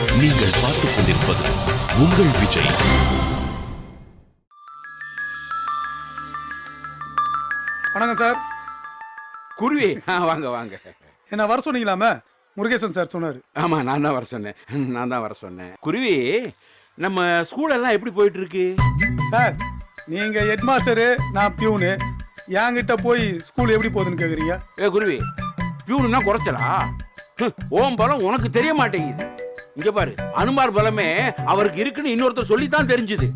நீங்கள் பார்த்துக் கொண்டிருப்பது உங்கள் விஜய். வணக்கம் சார். குருவி, வாங்க வாங்க. என்ன வர சொன்னீங்களாமே? முருகேசன் சார் சொன்னார். ஆமா, நான் தான் வர சொன்னேன். குருவி, நம்ம ஸ்கூல் எல்லாம் எப்படி போயிட்டு இருக்கு சார்? நீங்க ஹெட் மாஸ்டரு, நான் பியூனு. என்கிட்ட போய் ஸ்கூல் எப்படி போகுதுன்னு கேக்குறீங்க? குருவி, பியூனுன்னா குறைச்சலா? ஓம் பலம் உனக்கு தெரிய மாட்டேங்குது. இங்க பாரு, அனுமார் பலமே அவருக்கு இருக்குன்னு இன்னொருத்தர் சொல்லித்தான் தெரிஞ்சுது.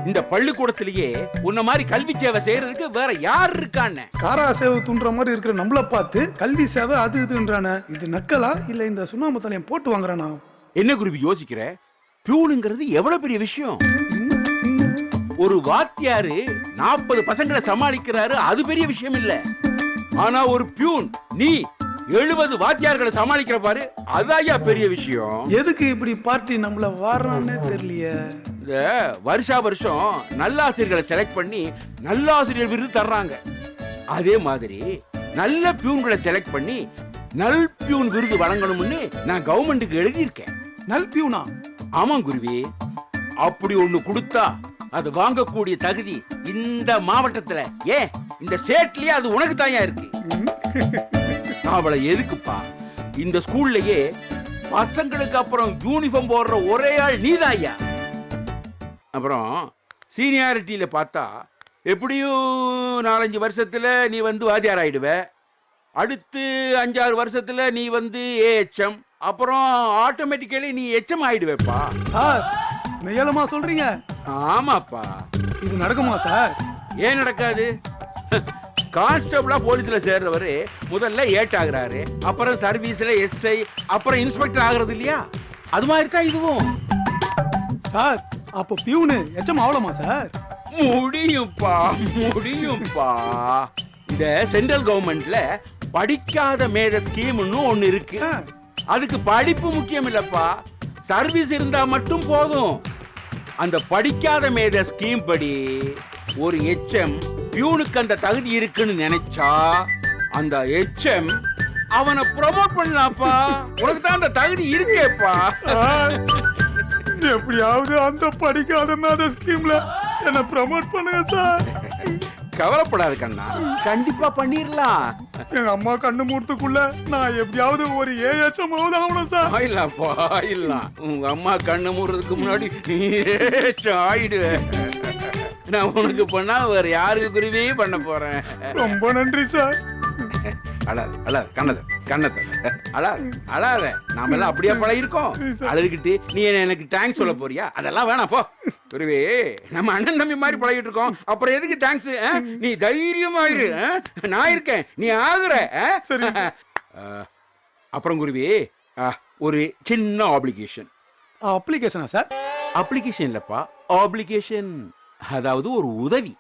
இந்த பள்ளிக்கூடத்திலேயே உன்ன மாதிரி கல்வி சேவை செய்யறதுக்கு வேற யார் இருக்கான்னு. காரா சேவை துன்ற மாதிரி இருக்கிற நம்மள பார்த்து கல்வி சேவை அது இதுன்றானே. இது நக்கலா இல்ல இந்த சுண்ணாம்பு தலையம் போட்டு வாங்குறானா? என்ன குருவி யோசிக்கிற? பியூனுங்கிறது எவ்வளவு பெரிய விஷயம். ஒரு வாத்தியாரு 40 பசங்களை சமாளிக்கிறாரு, அது பெரிய விஷயம் இல்ல. ஆனா ஒரு பியூன் நீ 70 வாத்தியார்களை சமாளிக்கிற பாரு, அதாயா பெரிய விஷயம். எதுக்கு இப்படி பார்ட்டி நம்மள வாரானே தெரியலையே. இந்த வருஷா வருஷம் நல்லாசிரியர்களை செலக்ட் பண்ணி நல்லாசிரியர் விருது தர்றாங்க. அதே மாதிரி நல்ல பியூன்களை செலக்ட் பண்ணி நல் பியூன் விருது வழங்கணும்னு நான் கவர்மெண்ட்டுக்கு எழுதியிருக்கேன். நல் பியூனா? ஆமா குருவி, அப்படி ஒண்ணு கொடுத்தா அது வாங்கக்கூடிய தகுதி இந்த மாவட்டத்துல, ஏன் இந்த ஸ்டேட்லயே அது உனக்கு தாயா இருக்கு. அவளை எதுக்குப்பா? இந்த ஸ்கூல்லயே பசங்களுக்கு அப்புறம் யூனிஃபார்ம் போடுற ஒரே ஆள் நீதாயா. அப்புறம் சீனியாரிட்டியில பார்த்தா எப்படியும் 4-5 வருஷத்துல நீ வந்து வாத்தியார் ஆயிடுவ. அடுத்து 5-6 வருஷத்துல நீ வந்து ஏஎச்எம், அப்புறம் ஆட்டோமேட்டிக்கலி நீ எச்எம் ஆயிடுவேப்பா. மெய்யலமா சொல்றீங்க? ஆமாப்பா. இது நடக்குமா சார்? ஏன் நடக்காது? கான்ஸ்டபிளா போலீஸ்ல சேர்றவரு முதல்ல ஏட் ஆகுறாரு, அப்புறம் சர்வீஸ்ல எஸ்ஐ, அப்புறம் இன்ஸ்பெக்டர் ஆகுறது இல்லையா? அது மாதிரி தான் இதுவும். சார், அப்போ பியூனு எச்சம் ஆவலமா சார்? முடியும்பா. இந்த சென்ட்ரல் கவர்மெண்ட்ல படிக்காத மேத ஸ்கீம்னு ஒண்ணு இருக்கு. அதுக்கு படிப்பு முக்கியம் இல்லப்பா, சர்வீஸ் இருந்தா மட்டும் போதும். அந்த படிக்காத மேத ஸ்கீம் படி ஒரு எச்எம் பியூனுக்கு அந்த தகுதி இருக்குன்னு நினைச்சா அந்த எச்எம் அவனை ப்ரமோட் பண்ணலாம்ப்பா. உனக்கு தான் அந்த தகுதி இருக்கேப்பா. எப்படியாவது அந்த படிக்காத மேத ஸ்கீம்ல என்ன ப்ரமோட் பண்ணுங்க சார். கவலைப்படாத கண்ணா, கண்டிப்பா பண்ணிரலாம். எங்க அம்மா கண்ணு மூர்த்துக்குள்ள நான் எப்படியாவது ஒரு ஏஎச்எம் ஆகணும் சார். ஆயிடலாம். உங்க அம்மா கண்ணு மூடுறதுக்கு முன்னாடி ஆயிடு. நான் உனக்கு பண்ணா வேற யாருக்கு குருவி பண்ண போறேன். ரொம்ப நன்றி சார். அழாத கண்ணத்தை அழாத. நாம எல்லாம் அப்படியே பழகிருக்கோம். அழுதுகிட்டு நீ எனக்கு தேங்க்ஸ் சொல்ல போறியா? அதெல்லாம் வேணாம் போ. குருவி, நம்ம அண்ணன் தம்பி மாதிரி பழகிட்டு இருக்கோம், அப்புறம் எதுக்கு தேங்க்ஸ்? நீ தைரியமாயிரு, நான் இருக்கேன், நீ ஆகுற. அப்புறம் குருவி, ஒரு சின்ன ஆப்ளிகேஷன். அப்ளிகேஷனா சார்? அப்ளிகேஷன் இல்லப்பா, ஆப்ளிகேஷன். அதாவது ஒரு உதவி.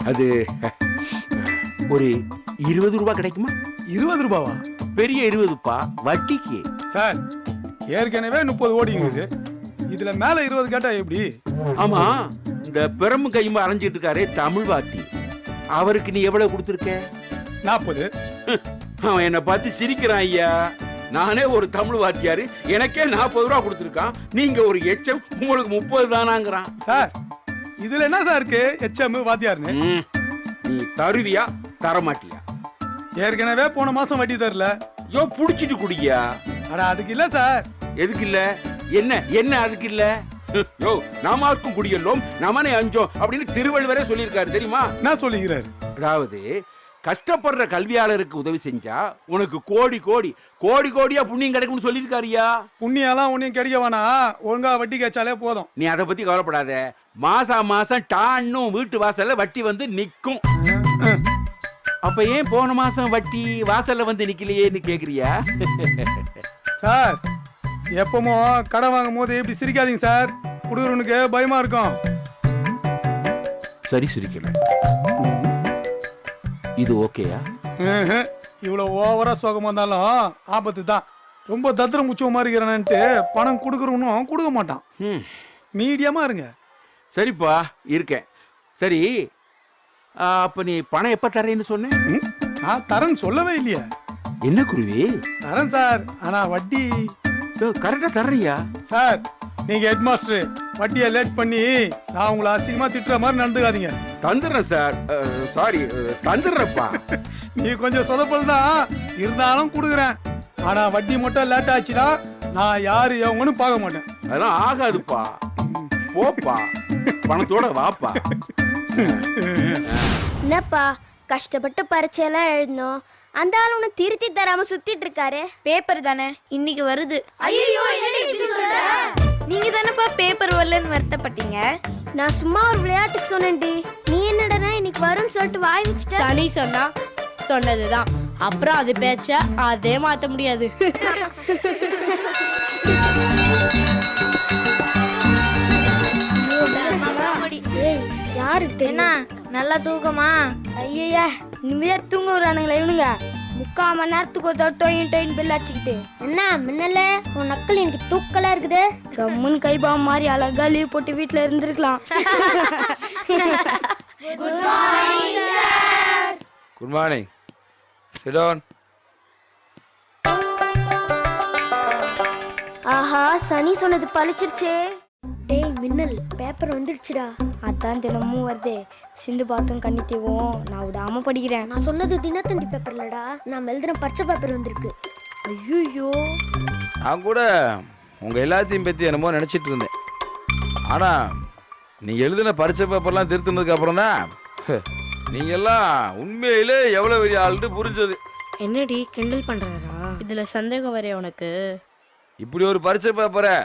அது ஒரு 20 ரூபாய் கிடைக்குமா? 20 ரூபாவா? பெரிய 20பா, வட்டிக்கு. சார், ஏற்கனவே 30 ஓடிங்குது, இதுல மேல 20 கேட்டா எப்படி? ஆமா, இந்த பெரம்பு கையுமா அரைஞ்சிட்டு இருக்காரே தமிழ் வாத்தி, அவருக்கு நீ எவ்வளவு கொடுத்திருக்க? 40. அவன் என்ன பார்த்து சிரிக்கிறான் ஐயா. நானே ஒரு தமிழ் வாத்தியாரு, எனக்கே 40 ரூபா கொடுத்திருக்கான். நீங்க ஒரு எச்எம், உங்களுக்கு 30 தானாங்கிறான். சார், இதுல என்ன சார் இருக்கு எச்எம் வாத்தியார்னு? நீ தருவியா தரமாட்டியா? ஏற்கனவே போன மாசம் வட்டி தரல. யோ, புடிச்சிட்டு குடியா. அட அதுக்கு இல்ல சார். எதுக்கு இல்ல? என்ன அதுக்கு இல்ல? யோ, நாமாக்கும் குடியல்லோம் நமனை அஞ்சோம் அப்படின்னு திருவள்ளுவரே சொல்லியிருக்காரு தெரியுமா? நான் சொல்லிக்கிறாரு. அதாவது கஷ்டப்படுற கல்வியாளருக்கு உதவி செஞ்சா உனக்கு கோடியா புண்ணியம் கிடைக்கும்னு சொல்லியிருக்காருயா. புண்ணியெல்லாம் ஒன்னும் கிடைக்க வேணா, ஒழுங்கா வட்டி கேச்சாலே போதும். நீ அதை பத்தி கவலைப்படாத. மாசம் டான்னும் வீட்டு வாசல்ல வட்டி வந்து நிக்கும். அப்ப ஏன் போன மாசம் வட்டி வாசல்ல வந்து நிக்கலையேன்னு கேக்குறியா? சார், எப்பமோ கடன் வாங்கும் போது இப்படி சிரிக்காதீங்க சார், குடுக்குறவனுக்கு பயமா இருக்கும். சரி, சிரிக்கல. இது ஓகேயா? இவ்வளவு ஓவரா சோகமா இருந்தாலும் ஆபத்து தான். ரொம்ப தத்திரம் முச்சமா இருக்கிறான்ட்டு பணம் கொடுக்குறவனும் கொடுக்க மாட்டான். மீடியமா இருங்க. சரிப்பா, இருக்கேன். சரி, அப்ப நீ பணம் எப்ப தரேன்னு சொன்ன? நான் தரேன்னு சொல்லவே இல்லையே. என்ன குருவி? தரேன் சார், ஆனா வட்டி கரெக்டா தர்றியா சார் நீங்க ஹெட் மாஸ்டர் வட்டியை லேட் பண்ணி நான் உங்களை அசிங்கமா திட்டுற மாதிரி நடந்துக்காதீங்க. தந்துடுறேன் சார். சாரி, தந்துடுறப்பா. நீ கொஞ்சம் சொதப்பல் தான் இருந்தாலும் கொடுக்குறேன். ஆனா வட்டி மட்டும் லேட் ஆச்சுன்னா நான் யாரு எவங்கன்னு பார்க்க மாட்டேன். அதெல்லாம் ஆகாதுப்பா. போப்பா, பணத்தோட வாப்பா. என்னப்பா கஷ்டப்பட்டு பரீட்சையெல்லாம் எழுதணும், அந்த ஆள் உன்னை திருத்தி தராம சுத்திட்டு இருக்காரு. பேப்பர் தானே இன்னைக்கு வருது. ஐயோ நீங்க தானேப்பா பேப்பர் வரலன்னு வருத்தப்பட்டீங்க. நான் சும்மா ஒரு விளையாட்டுக்கு சொன்னேன்டி. நீ என்னடா இன்னைக்கு வரும்னு சொல்லிட்டு வாய் வச்சுட்ட. சனி சொன்னா சொன்னதுதான், அப்புறம் அது பேச்ச அதே மாத்த முடியாது. யாருக்கு என்ன நல்லா தூக்கமா? ஐயா நிம்மதியா தூங்க விடுறானுங்களா இவனுங்க. 3/4 மணி நேரத்துக்கு ஒரு டொயின் பில் அடிச்சுக்கிட்டு. என்ன மின்னல உன் நக்கல் எனக்கு தூக்கலா இருக்குது. கம்முன்னு கைபாவம் மாதிரி அழகா லீவ் போட்டு வீட்டுல இருந்திருக்கலாம். Good morning. Sit down. ஆஹா சனி சொன்னது பழிச்சிருச்சே. டேய் மின்னல் பேப்பர் வந்துடுச்சுடா. அதான் தினமும் வருதே. சிந்து பாத்தும் கண்ணித்தீவும் நான் விடாம படிக்கிறேன். நான் சொன்னது தினத்தந்தி பேப்பர்லடா, நான் எழுதுன பச்சை பேப்பர் வந்திருக்கு. ஐயோ நான் கூட உங்கள் எல்லாத்தையும் பற்றி என்னமோ நினச்சிட்டு இருந்தேன். ஆனால் நீங்கள் எழுதின பரீட்சை பேப்பர்லாம் திருத்தினதுக்கு அப்புறம் தான் நீங்கள் எல்லாம் உண்மையிலே எவ்வளோ பெரிய ஆள்னு புரிஞ்சது. என்னடி கிண்டல் பண்றாரா? இதுல சந்தேகம் வரைய உனக்கு? இப்படி ஒரு பரீட்சை பேப்பரை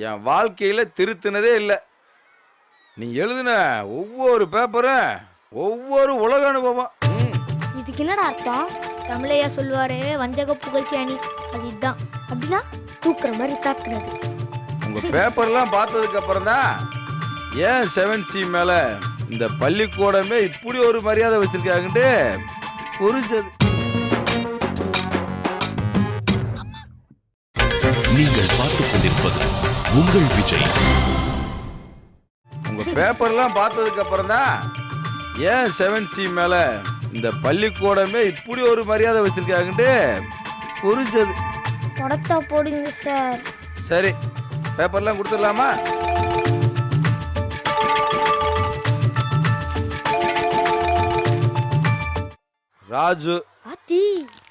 என் வாழ்க்கையில் திருத்தினதே இல்லை. நீ எழுதின ஒவ்வொரு பேப்பரும் ஒவ்வொரு உலக அனுபவம். இதுக்கு என்னடா அர்த்தம்? தமிழையா சொல்லுவாரு வஞ்சக புகழ்ச்சி அணி. அது இதுதான். அப்படின்னா தூக்குற மாதிரி தாக்குறது. உங்கள் பேப்பர்லாம் பார்த்ததுக்கு அப்புறம் தான் ஏன் 7C மேலே இந்த பள்ளிக்கூடமே இப்படி ஒரு மரியாதை வச்சிருக்காங்கன்ட்டு புரிஞ்சது. நீங்கள் பார்த்துக் கொண்டிருப்பது உங்கள் விஜய். உங்க பேப்பர்லாம் பார்த்ததுக்கு அப்புறம் தான் ஏன் 7C மேல இந்த பள்ளிக்கூடமே இப்படி ஒரு மரியாதை வச்சிருக்காங்கன்ட்டு புரிஞ்சது. படத்தா போடுங்க சார். சரி, பேப்பர்லாம் கொடுத்துடலாமா? ராஜு. ஆத்தி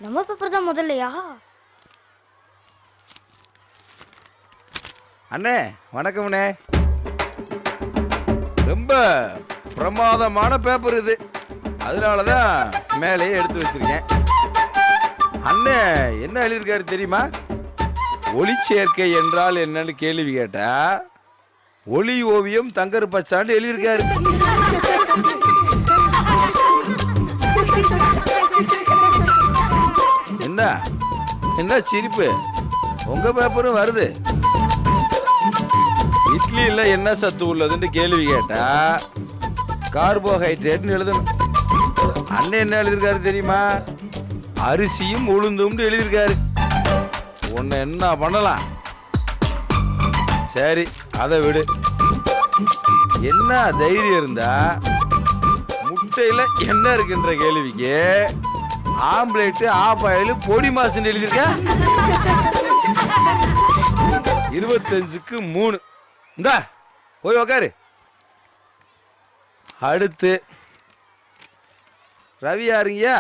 நம்ம பேப்பர் தான் முதல்லையா? அண்ணே வணக்கம்ண்ணே. ரொம்ப பிரமாதமான பேப்பர் இது, அதனால தான் மேலேயே எடுத்து வச்சிருக்கேன். அண்ணே என்ன எழுதியிருக்காரு தெரியுமா? ஒளிச்சேர்க்கை என்றால் என்னன்னு கேள்வி கேட்டா ஒளி ஓவியம் தங்கர் பச்சாண்டு எழுதியிருக்காரு. என்ன என்ன சிரிப்பு? உங்க பேப்பரும் வருது. இட்லியில் என்ன சத்து உள்ளதுன்னு கேள்வி கேட்டா கார்போஹைட்ரேட்னு எழுதணும். அண்ணன் என்ன எழுதியிருக்காரு தெரியுமா? அரிசியும் உளுந்தும்னு எழுதியிருக்காரு. உன்னை என்ன பண்ணலாம்? சரி அதை விடு. என்ன தைரியம் இருந்தா முட்டையில என்ன இருக்குன்ற கேள்விக்கு ஆம்லேட்டு ஆஃப் ஆயில் பொடி மாசுன்னு எழுதியிருக்க. 25க்கு 3. இந்தா போய் உக்காரு. அடுத்து ரவி யாருங்கயா?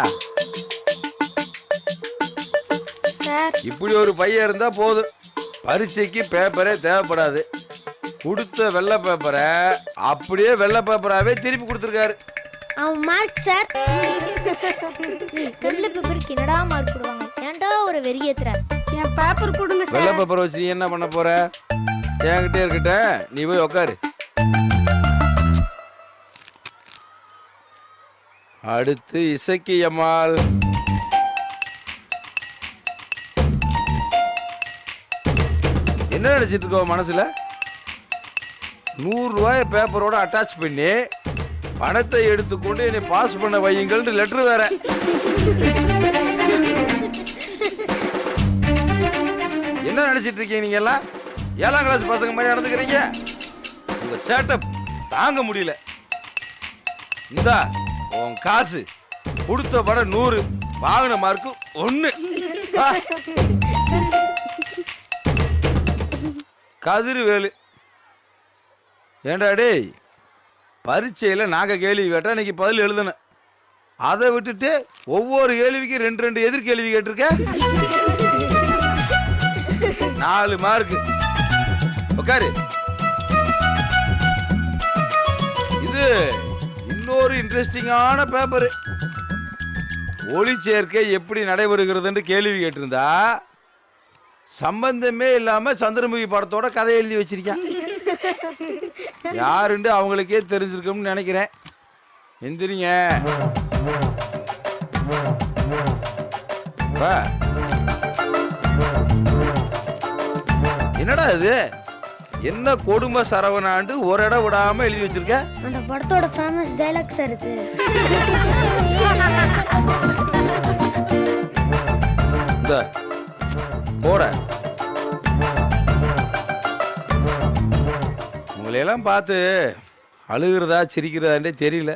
சார் இப்படி ஒரு பையன் இருந்தா போதும். பரீட்சைக்கு பேப்பரே தேவைப்படாது. கொடுத்த வெள்ளை பேப்பரை அப்படியே வெள்ளை பேப்பராகவே திருப்பி கொடுத்துருக்காரு. அவன் மார்க் சார். வெள்ளை பேப்பருக்கு என்னடா மார்க் போடுவாங்க? ஏன்டா ஒரு வெறியேத்துற? என் பேப்பர் கொடுங்க சார். வெள்ளை பேப்பரை வச்சு நீ என்ன பண்ண போற? என்கிட்டே இருக்கட்ட, நீ போய் உக்காரு. அடுத்து இசக்கி அம்மாள். என்ன நினைச்சிட்டு இருக்கோ மனசுல? 100 ரூபாய் பேப்பரோட அட்டாச் பண்ணி பணத்தை எடுத்துக்கொண்டு என்னை பாஸ் பண்ண வையுங்கள் லெட்டர் வேற. என்ன நினைச்சிட்டு இருக்கீங்க நீங்க எல்லாம்? 7ஆம் கிளாஸ் பசங்க மாதிரி நடந்துக்கிறீங்க. உங்க சேட்டை தாங்க முடியல. இந்தா உன் காசு. கொடுத்த படம் 100, வாங்கின மார்க்கு 1. கதிர்வேலு. ஏண்டா டேய், பரீட்சையில் நாங்கள் கேள்வி கேட்டால் இன்னைக்கு பதில் எழுதணும். அதை விட்டுட்டு ஒவ்வொரு கேள்விக்கும் 2 எதிர்கேள்வி கேட்டிருக்க. 4 மார்க்கு. உட்காரு. இது இன்னொரு இன்ட்ரெஸ்டிங்கான பேப்பரு. ஒளி சேர்க்கை எப்படி நடைபெறுகிறதுன்னு கேள்வி கேட்டிருந்தா சம்பந்தமே இல்லாம சந்திரமுகி படத்தோட கதை எழுதி வச்சிருக்கேன். யாருன்னு அவங்களுக்கே தெரிஞ்சிருக்கும்னு நினைக்கிறேன். எந்திரிங்க. என்னடா இது? என்ன கொடுமை சரவணாண்டு ஒரு இடம் விடாம எழுதி வச்சிருக்க? அந்த படத்தோட ஃபேமஸ் டைலாக் சார் இது. இந்த போட உங்களையெல்லாம் பார்த்து அழுகிறதா சிரிக்கிறதாண்டே தெரியல.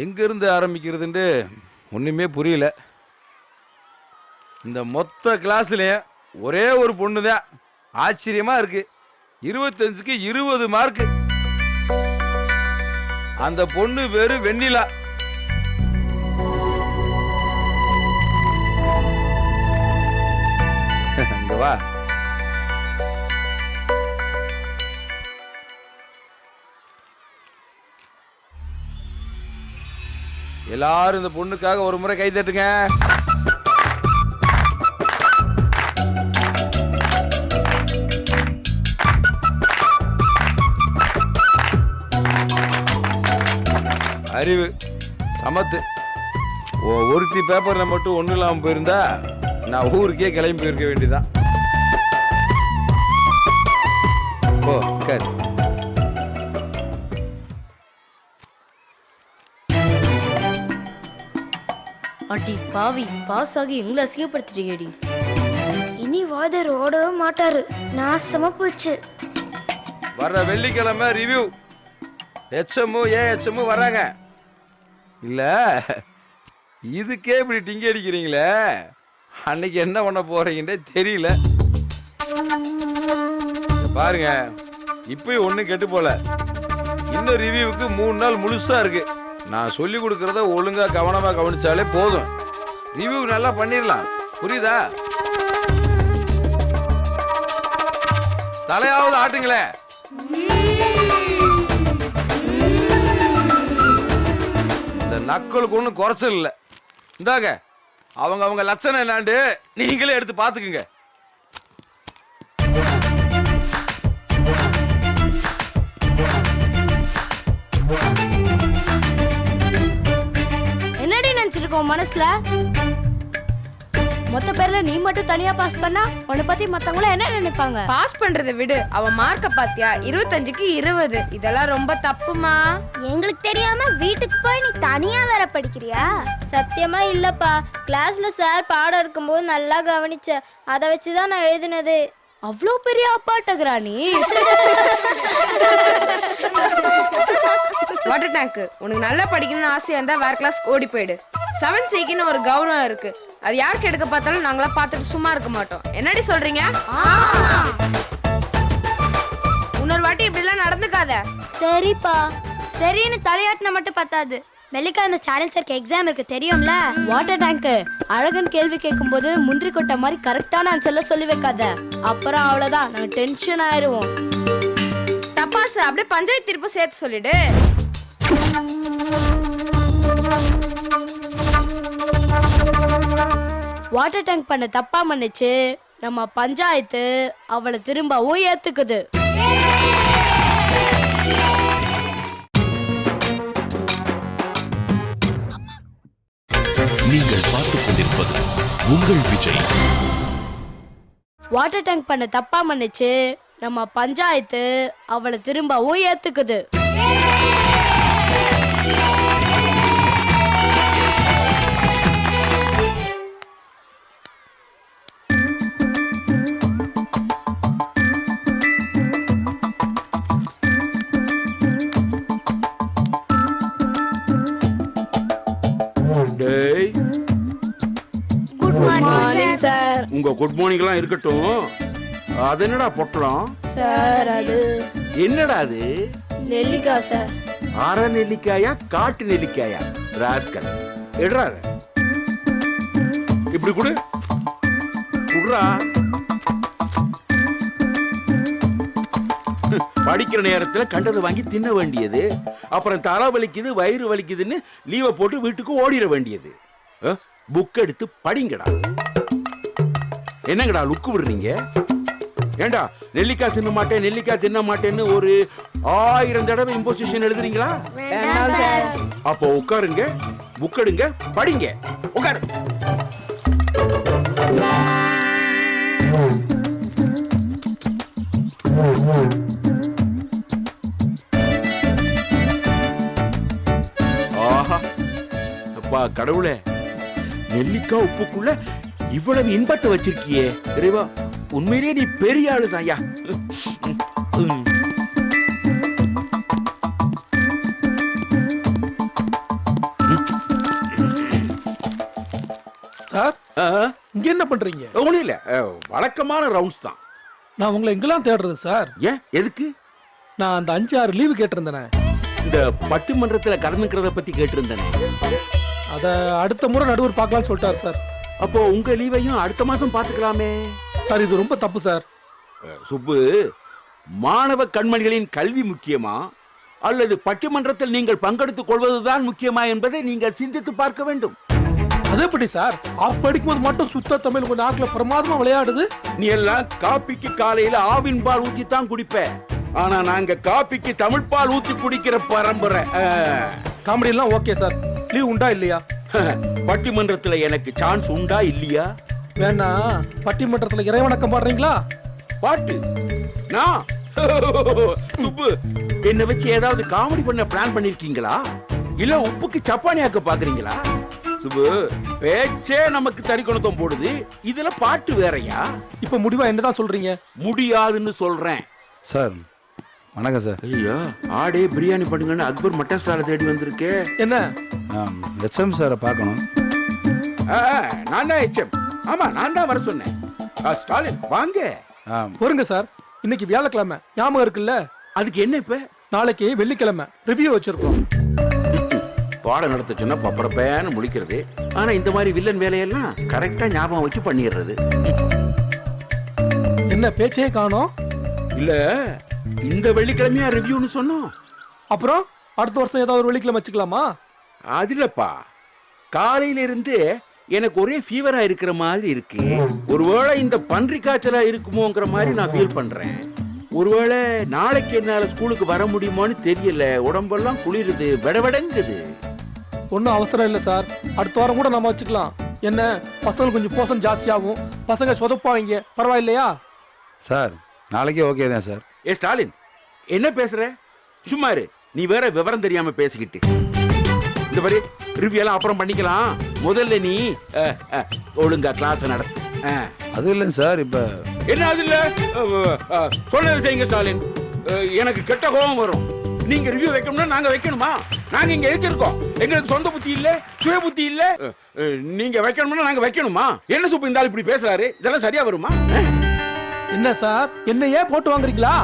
எங்கிருந்து ஆரம்பிக்கிறதுன்ட்டு ஒன்றுமே புரியல. இந்த மொத்த கிளாஸ்லேயும் ஒரே ஒரு பொண்ணு தான் ஆச்சரியமா இருக்கு. 25க்கு 20 மார்க்கு. அந்த பொண்ணு பேரு வெண்ணிலா. இங்க வா. எல்லாரும் இந்த பொண்ணுக்காக ஒரு முறை கை தட்டுங்க. அறிவு சமத்து. ஒருத்தி பேப்பர்ல மட்டும் ஒன்றும் இல்லாமல் போயிருந்தா நான் ஊருக்கே கிளம்பி போயிருக்க வேண்டியதான். ஓ சரி. அடி பாவி, பாஸ் ஆகி எங்களை அசிங்கப்படுத்திட்டீங்கடி. இனி வாதர் ஓடவே மாட்டாரு. நாசமா போச்சு. வர்ற வெள்ளிக்கிழமை ரிவ்யூ. ஹெச்எம்மும் ஏஹெச்எம்மும் வராங்க. இல்ல இதுக்கே இப்படி டிங்கி அடிக்கிறீங்களே, அன்னைக்கு என்ன பண்ண போறீங்கன்னே தெரியல. பாருங்க, இப்பயும் ஒன்றும் கெட்டு போல. இன்னும் ரிவ்யூவுக்கு 3 நாள் முழுசா இருக்கு. நான் சொல்லி கொடுக்கறத ஒழுங்கா கவனமா கவனிச்சாலே போதும். ரிவ்யூ நல்லா பண்ணிடலாம். புரியுதா? தலையாவது ஆட்டுங்களே. இந்த நக்களுக்கு ஒன்றும் குறைச்சல் இல்லை. இந்தாங்க அவங்க லட்சணம் என்னாண்டு நீங்களே எடுத்து பார்த்துக்குங்க. என்னடி நினைச்சிருக்கோம் மனசுல? மொத்த பேர்ல நீ மட்டும் தனியா பாஸ் பண்ணா உன்னை பத்தி மத்தவங்கள என்ன நினைப்பாங்க? பாஸ் பண்றதை விடு, அவன் மார்க்க பாத்தியா? 25க்கு 20. இதெல்லாம் ரொம்ப தப்புமா. எங்களுக்கு தெரியாம வீட்டுக்கு போய் நீ தனியா வேற படிக்கிறியா? சத்தியமா இல்லப்பா. கிளாஸ்ல சார் பாடம் இருக்கும்போது நல்லா கவனிச்ச. அதை வச்சுதான் நான் எழுதினது. அவ்வளோ பெரிய அப்பாட்டகரா நீ? வாட்டர் டேங்க், உனக்கு நல்லா படிக்கணும்னு ஆசையா இருந்தா வேற கிளாஸ் ஓடி போயிடு. 7Cக்குன்னு ஒரு கௌரவம் இருக்கு. அது யாருக்கு எடுக்க பார்த்தாலும் நாங்களாம் பார்த்துட்டு சும்மா இருக்க மாட்டோம். என்னடி சொல்றீங்க? இன்னொரு வாட்டி இப்படி எல்லாம் நடந்துக்காத. சரிப்பா. சரின்னு தலையாட்டின மட்டும் பத்தாது. வெள்ளிக்கிழமை ஸ்டாலின் சாருக்கு எக்ஸாம் இருக்கு தெரியும்ல. வாட்டர் டேங்க், அழகன் கேள்வி கேட்கும் போது முந்திரி கொட்டை மாதிரி கரெக்டான ஆன்சர்ல சொல்லி வைக்காத. அப்புறம் அவ்வளவுதான், நாங்க டென்ஷன் ஆயிருவோம். தப்பாசு அப்படியே பஞ்சாயத்து தீர்ப்பு சேர்த்து சொல்லிடு. வாட்டர் டேங்க் பண்ண தப்பா மன்னிச்சு நம்ம பஞ்சாயத்து அவளை திரும்பவும் ஏத்துக்குது. நீங்கள் பார்த்துக் கொண்டிருப்பது உங்கள் விஜய். வாட்டர் டேங்க் பண்ண தப்பா மன்னிச்சு நம்ம பஞ்சாயத்து அவளை திரும்பவும் ஏத்துக்குது. உங்க குட் மார்னிங் எல்லாம் இருக்கட்டும். அது என்னடா பொட்டலம்? சார் அது என்னடா அது? நெல்லிக்காய் சார். அரை நெல்லிக்காயா காட்டு நெல்லிக்காயா? ராஸ்கல் எடுறா அத. இப்படி குடு குடுறா. படிக்கிற நேரத்துல கண்டதை வாங்கி தின்ன வேண்டியது, அப்புறம் தலை வலிக்குது வயிறு வலிக்குதுன்னு லீவை போட்டு வீட்டுக்கு ஓடிட வேண்டியது. புக் எடுத்து படிங்கடா. என்னங்கடா லுக்கு விடுறீங்க? ஏண்டா நெல்லிக்காய் தின்ன மாட்டேன் நெல்லிக்காய் தின்ன மாட்டேன்னு ஒரு 1000 தடவை இம்போசிஷன் எழுதுறீங்களா? அப்போ உட்காருங்க, புக் எடுங்க, படிங்க. உட்காரு. ஆஹா, அப்பா கடவுளே, நெல்லிக்காய் உப்புக்குள்ள இவ்வளவு இன்பத்தை வச்சிருக்கியே இறைவா, உண்மையிலேயே நீ பெரிய ஆளுதான் ஐயா. சார் இங்க என்ன பண்றீங்க? ஒண்ணும் இல்ல, வழக்கமான ரவுண்ட்ஸ் தான். நான் உங்களை எங்கெல்லாம் தேடுறது சார்? ஏன் எதுக்கு? நான் அந்த 5-6 லீவு கேட்டிருந்தேனே, இந்த பட்டிமன்றத்துல கலந்துக்கிறத பத்தி கேட்டிருந்தேனே, அத அடுத்த முறை நடுவர் பார்க்கலாம்னு சொல்லிட்டாரு சார். அப்போ உங்க லீவையும் அடுத்த மாசம் பாத்துக்கலாமே. சார் இது ரொம்ப தப்பு சார். சுப்பு, மாணவ கண்மணிகளின் கல்வி முக்கியமா அல்லது பட்டிமன்றத்தில் நீங்கள் பங்கெடுத்துக் கொள்வதுதான் முக்கியமா என்பதை நீங்கள் சிந்தித்து பார்க்க வேண்டும். அது எப்படி சார்? ஆஃப் படிக்கும்போது மட்டும் சுத்த தமிழ் உங்க நாக்குல பிரமாதமா விளையாடுது. நீ எல்லாம் காப்பிக்கு காலையில ஆவின் பால் ஊத்தி தான் குடிப்ப, ஆனா நாங்க காப்பிக்கு தமிழ் பால் ஊத்தி குடிக்கிற பரம்பரை. காமெடி எல்லாம் ஓகே சார், லீவ் உண்டா இல்லையா? பட்டிமன்றத்துல எனக்கு சான்ஸ் உண்டா இல்லையா? வேணா பட்டிமன்றத்துல இறைவணக்கம் பாடுறீங்களா? பாட்டு நான் சுப்பு, என்ன வச்சு ஏதாவது காமெடி பண்ண பிளான் பண்ணிருக்கீங்களா? இல்ல உப்புக்கு சப்பானியாக்க பாக்குறீங்களா? சுப்பு, பேச்சே நமக்கு தரிக்கணத்தம் போடுது, இதுல பாட்டு வேறையா? இப்ப முடிவா என்னதான் சொல்றீங்க? முடியாதுன்னு சொல்றேன் சார். வணக்கம் சார். ஐயா, ஆடே பிரியாணி பண்ணுங்கன்னு அக்பர் மட்டன் ஸ்டாலை தேடி வந்திருக்கே. என்ன? எச்எம் சாரை பார்க்கணும். நான் தான் எச்எம். ஆமா, நான் தான் வர சொன்னேன். ஸ்டாலின் வாங்க. பொறுங்க சார், இன்னைக்கு வியாழக்கிழமை ஞாபகம் இருக்குல்ல? அதுக்கு என்ன இப்ப? நாளைக்கு வெள்ளிக்கிழமை ரிவ்யூ வச்சிருக்கோம். பாடம் நடத்த சொன்னா பப்பரப்பேன்னு முடிக்கிறது, ஆனா இந்த மாதிரி வில்லன் வேலையெல்லாம் கரெக்டா ஞாபகம் வச்சு பண்ணிடுறது. என்ன பேச்சே காணோம்? இல்ல, இந்த வெள்ளிக்கிழமையா ரிவ்யூன்னு சொன்னோம். அப்புறம் அடுத்த வருஷம் ஏதாவது ஒரு வெள்ளிக்கிழமை வச்சுக்கலாமா? அது இல்லப்பா, காலையில இருந்து எனக்கு ஒரே ஃபீவரா இருக்கிற மாதிரி இருக்கு. ஒருவேளை இந்த பன்றி காய்ச்சலா இருக்குமோங்கிற மாதிரி நான் ஃபீல் பண்றேன். ஒருவேளை நாளைக்கு என்னால ஸ்கூலுக்கு வர முடியுமோன்னு தெரியல. உடம்பெல்லாம் குளிருது, விடவிடங்குது. ஒன்றும் அவசரம் இல்லை சார், அடுத்த வாரம் கூட நம்ம வச்சுக்கலாம். என்ன, பசங்க கொஞ்சம் போஷன் ஜாஸ்தியாகும், பசங்க சொதப்பாங்க, பரவாயில்லையா? சார் நாளைக்கே ஓகே தான் சார். ஏ ஸ்டாலின், என்ன பேசுற? சும்மா இரு, நீ வேற விவரம் தெரியாம பேசிக்கிட்டு. இந்த மாதிரி ரிவ்யூ எல்லாம் அப்புறம் பண்ணிக்கலாம், முதல்ல நீ ஒழுங்கா கிளாஸ் நடத்து. அது இல்லைங்க சார். இப்ப என்ன அது இல்ல, சொன்னது செய்யுங்க ஸ்டாலின். எனக்கு கெட்ட கோபம் வரும். நீங்க ரிவ்யூ வைக்கணும்னா நாங்க வைக்கணுமா? நாங்க இங்க எதுக்கு இருக்கோம்? எங்களுக்கு சொந்த புத்தி இல்ல, சுய புத்தி இல்ல. நீங்க வைக்கணும்னா நாங்க வைக்கணுமா? என்ன சுப்பு இந்த ஆள் இப்படி பேசுறாரு? இதெல்லாம் சரியா வருமா? என்ன சார், என்னையே போட்டு வாங்குறீங்களா?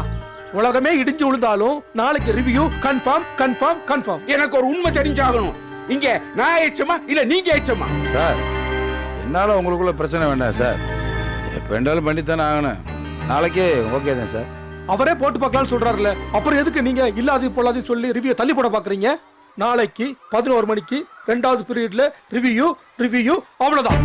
உலகமே இடிஞ்சு விழுந்தாலும் நாளைக்கு ரிவ்யூ கன்ஃபார்ம் கன்ஃபார்ம் கன்ஃபார்ம். எனக்கு ஒரு உண்மை தெரிஞ்சாகணும். இங்க நான் ஏச்சமா இல்ல நீங்க ஏச்சமா? சார், என்னால உங்களுக்குள்ள பிரச்சனை வேண்டாம் சார். எப்ப வேண்டாலும் பண்ணித்தானே ஆகணும். நாளைக்கே ஓகே தான் சார். அவரே போட்டு பார்க்கலாம்னு சொல்றாருல, அப்புறம் எதுக்கு நீங்க இல்லாது பொல்லாது சொல்லி ரிவ்யூ தள்ளி போட பாக்குறீங்க? நாளைக்கு 11 மணிக்கு 2வது பீரியட்ல ரிவ்யூ, அவ்வளவுதான்.